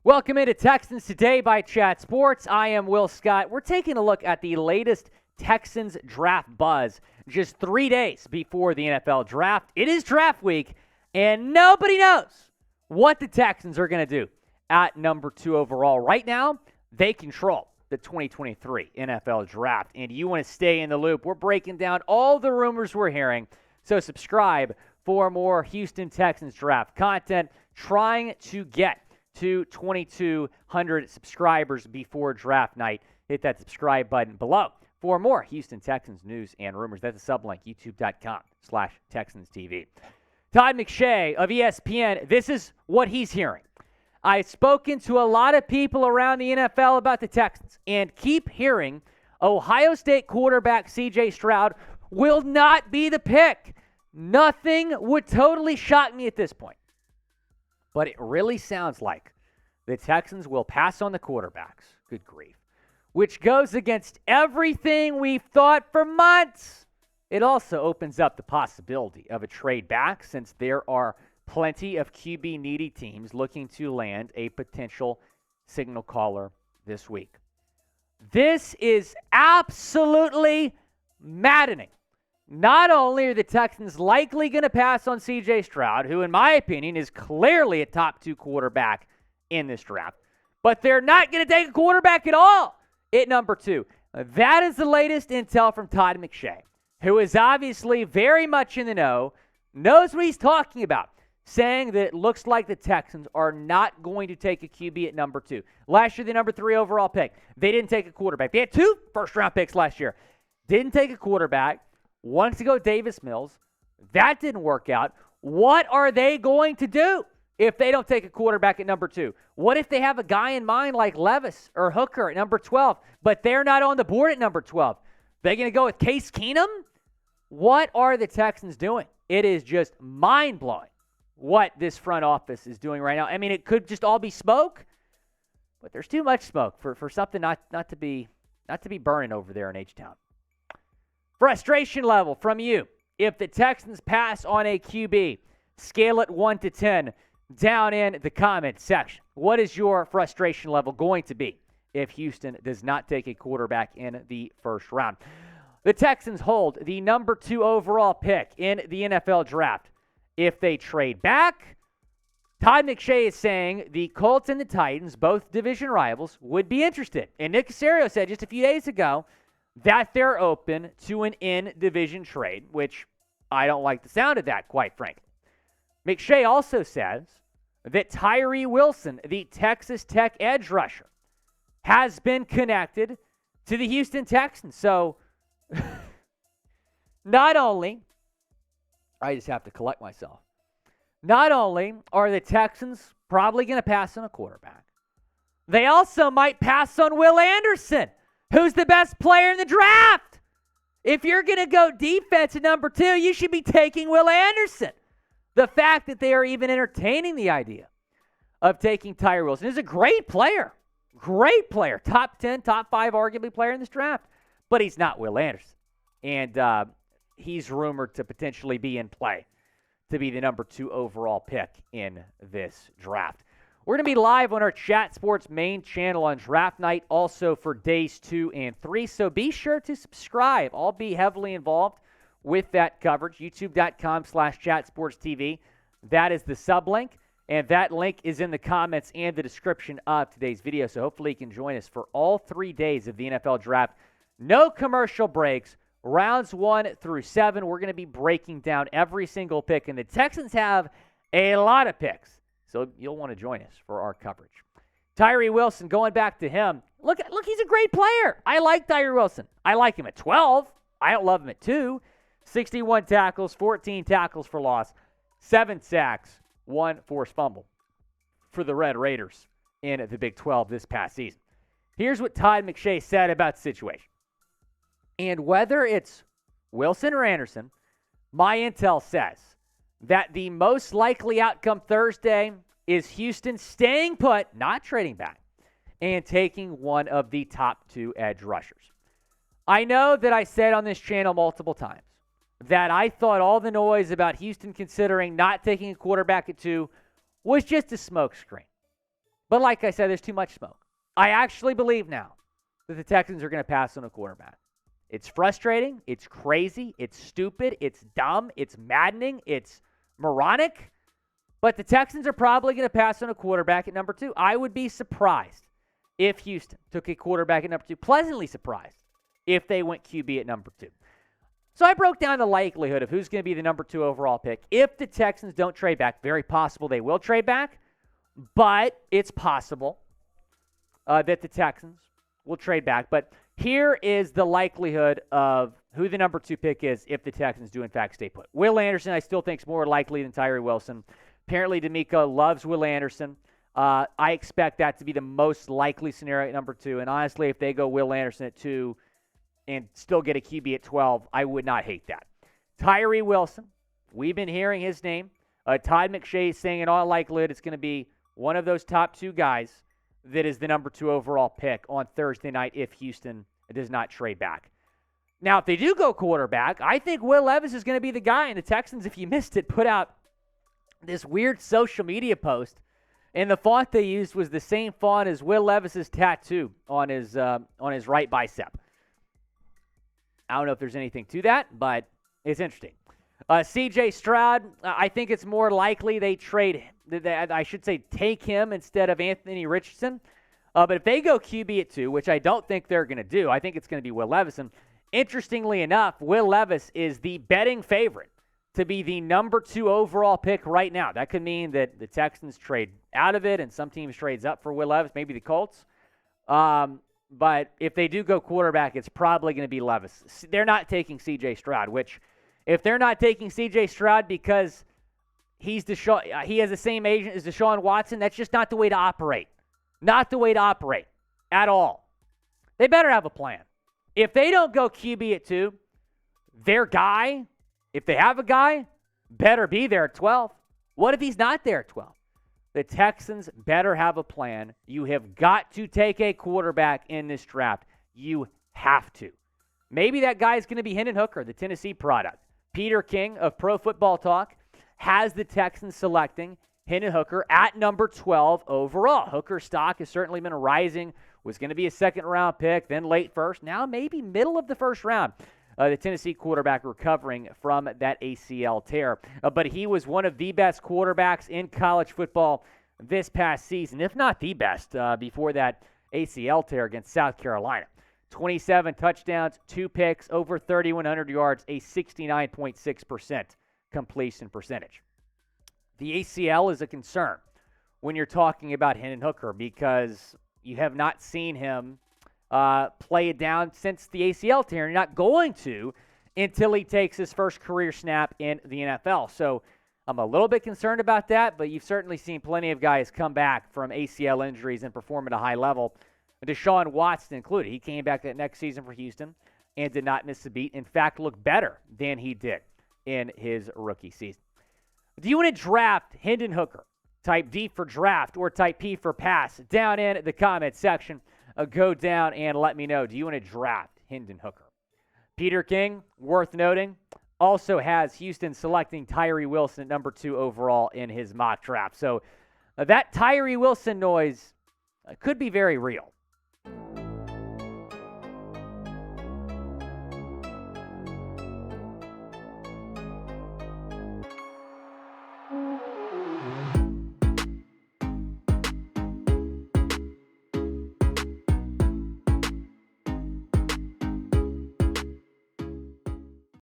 Welcome into Texans Today by Chat Sports. I am Will Scott. We're taking a look at the latest Texans draft buzz just 3 days before the NFL draft. It is draft week, and nobody knows what the Texans are going to do at number 2 overall. Right now, they control the 2023 NFL draft, and you want to stay in the loop. We're breaking down all the rumors we're hearing, so subscribe for more Houston Texans draft content, trying to get to 2,200 subscribers before draft night. Hit that subscribe button below for more Houston Texans news and rumors. That's a sublink, youtube.com/TexansTV. Todd McShay of ESPN, this is what he's hearing. I've spoken to a lot of people around the NFL about the Texans and keep hearing Ohio State quarterback C.J. Stroud will not be the pick. Nothing would totally shock me at this point. But it really sounds like the Texans will pass on the quarterbacks. Good grief. Which goes against everything we've thought for months. It also opens up the possibility of a trade back, since there are plenty of QB-needy teams looking to land a potential signal caller this week. This is absolutely maddening. Not only are the Texans likely going to pass on C.J. Stroud, who in my opinion is clearly a top 2 quarterback in this draft, but they're not going to take a quarterback at all at number 2. That is the latest intel from Todd McShay, who is obviously very much in the know, knows what he's talking about, saying that it looks like the Texans are not going to take a QB at number 2. Last year, the number 3 overall pick, they didn't take a quarterback. They had 2 first-round picks last year. Didn't take a quarterback. Wanted to go Davis Mills. That didn't work out. What are they going to do if they don't take a quarterback at number 2? What if they have a guy in mind like Levis or Hooker at number 12, but they're not on the board at number 12? They're going to go with Case Keenum? What are the Texans doing? It is just mind-blowing what this front office is doing right now. I mean, it could just all be smoke, but there's too much smoke for something not to be burning over there in H-Town. Frustration level from you. If the Texans pass on a QB, scale it 1 to 10 down in the comment section. What is your frustration level going to be if Houston does not take a quarterback in the first round? The Texans hold the number 2 overall pick in the NFL draft. If they trade back, Todd McShay is saying the Colts and the Titans, both division rivals, would be interested. And Nick Caserio said just a few days ago that they're open to an in-division trade, which I don't like the sound of that, quite frankly. McShay also says that Tyree Wilson, the Texas Tech edge rusher, has been connected to the Houston Texans. So, not only, I just have to collect myself, not only are the Texans probably going to pass on a quarterback, they also might pass on Will Anderson, who's the best player in the draft. If you're going to go defense at number 2, you should be taking Will Anderson. The fact that they are even entertaining the idea of taking Tyree Wilson is a great player. Great player. Top 10, top 5 arguably player in this draft. But he's not Will Anderson. And he's rumored to potentially be in play to be the number 2 overall pick in this draft. We're going to be live on our Chat Sports main channel on draft night, also for days 2 and 3. So be sure to subscribe. I'll be heavily involved with that coverage. YouTube.com/ChatSportsTV. That is the sublink, and that link is in the comments and the description of today's video. So hopefully you can join us for all 3 days of the NFL draft. No commercial breaks. Rounds 1 through 7. We're going to be breaking down every single pick, and the Texans have a lot of picks. So you'll want to join us for our coverage. Tyree Wilson, going back to him. Look, he's a great player. I like Tyree Wilson. I like him at 12. I don't love him at 2. 61 tackles, 14 tackles for loss, 7 sacks, 1 forced fumble for the Red Raiders in the Big 12 this past season. Here's what Todd McShay said about the situation. And whether it's Wilson or Anderson, my intel says that the most likely outcome Thursday is Houston staying put, not trading back, and taking one of the top 2 edge rushers. I know that I said on this channel multiple times that I thought all the noise about Houston considering not taking a quarterback at 2 was just a smokescreen. But like I said, there's too much smoke. I actually believe now that the Texans are going to pass on a quarterback. It's frustrating. It's crazy. It's stupid. It's dumb. It's maddening. It's moronic. But the Texans are probably going to pass on a quarterback at number 2. I would be surprised if Houston took a quarterback at number 2. Pleasantly surprised if they went QB at number 2. So I broke down the likelihood of who's going to be the number 2 overall pick. If the Texans don't trade back, very possible they will trade back, but it's possible that the Texans will trade back. But here is the likelihood of who the number 2 pick is if the Texans do in fact stay put. Will Anderson, I still think, is more likely than Tyree Wilson. Apparently, D'Amico loves Will Anderson. I expect that to be the most likely scenario at number 2. And honestly, if they go Will Anderson at 2 and still get a QB at 12, I would not hate that. Tyree Wilson, we've been hearing his name. Todd McShay is saying in all likelihood it's going to be one of those top 2 guys that is the number 2 overall pick on Thursday night if Houston does not trade back. Now, if they do go quarterback, I think Will Levis is going to be the guy. And the Texans, if you missed it, put out this weird social media post, and the font they used was the same font as Will Levis's tattoo on his right bicep. I don't know if there's anything to that, but it's interesting. C.J. Stroud, I think it's more likely they trade, I should say take him instead of Anthony Richardson. But if they go QB at 2, which I don't think they're going to do, I think it's going to be Will Levis. And interestingly enough, Will Levis is the betting favorite to be the number 2 overall pick right now. That could mean that the Texans trade out of it and some teams trades up for Will Levis, maybe the Colts. But if they do go quarterback, it's probably going to be Levis. They're not taking C.J. Stroud, which if they're not taking C.J. Stroud because he has the same agent as Deshaun Watson, that's just not the way to operate. Not the way to operate at all. They better have a plan. If they don't go QB at 2, their guy, if they have a guy, better be there at 12. What if he's not there at 12? The Texans better have a plan. You have got to take a quarterback in this draft. You have to. Maybe that guy is going to be Hendon Hooker, the Tennessee product. Peter King of Pro Football Talk has the Texans selecting Hendon Hooker at number 12 overall. Hooker's stock has certainly been rising. Was going to be a second-round pick, then late first, now maybe middle of the first round. The Tennessee quarterback recovering from that ACL tear. But he was one of the best quarterbacks in college football this past season, if not the best, before that ACL tear against South Carolina. 27 touchdowns, 2 picks, over 3,100 yards, a 69.6% completion percentage. The ACL is a concern when you're talking about Hendon Hooker because you have not seen him play it down since the ACL tear. You're not going to until he takes his first career snap in the NFL. So I'm a little bit concerned about that, but you've certainly seen plenty of guys come back from ACL injuries and perform at a high level. Deshaun Watson included. He came back that next season for Houston and did not miss a beat. In fact, looked better than he did in his rookie season. Do you want to draft Hendon Hooker? Type D for draft or type P for pass down in the comment section. Go down and let me know. Do you want to draft Hendon Hooker? Peter King, worth noting, also has Houston selecting Tyree Wilson at number 2 overall in his mock draft. So that Tyree Wilson noise could be very real.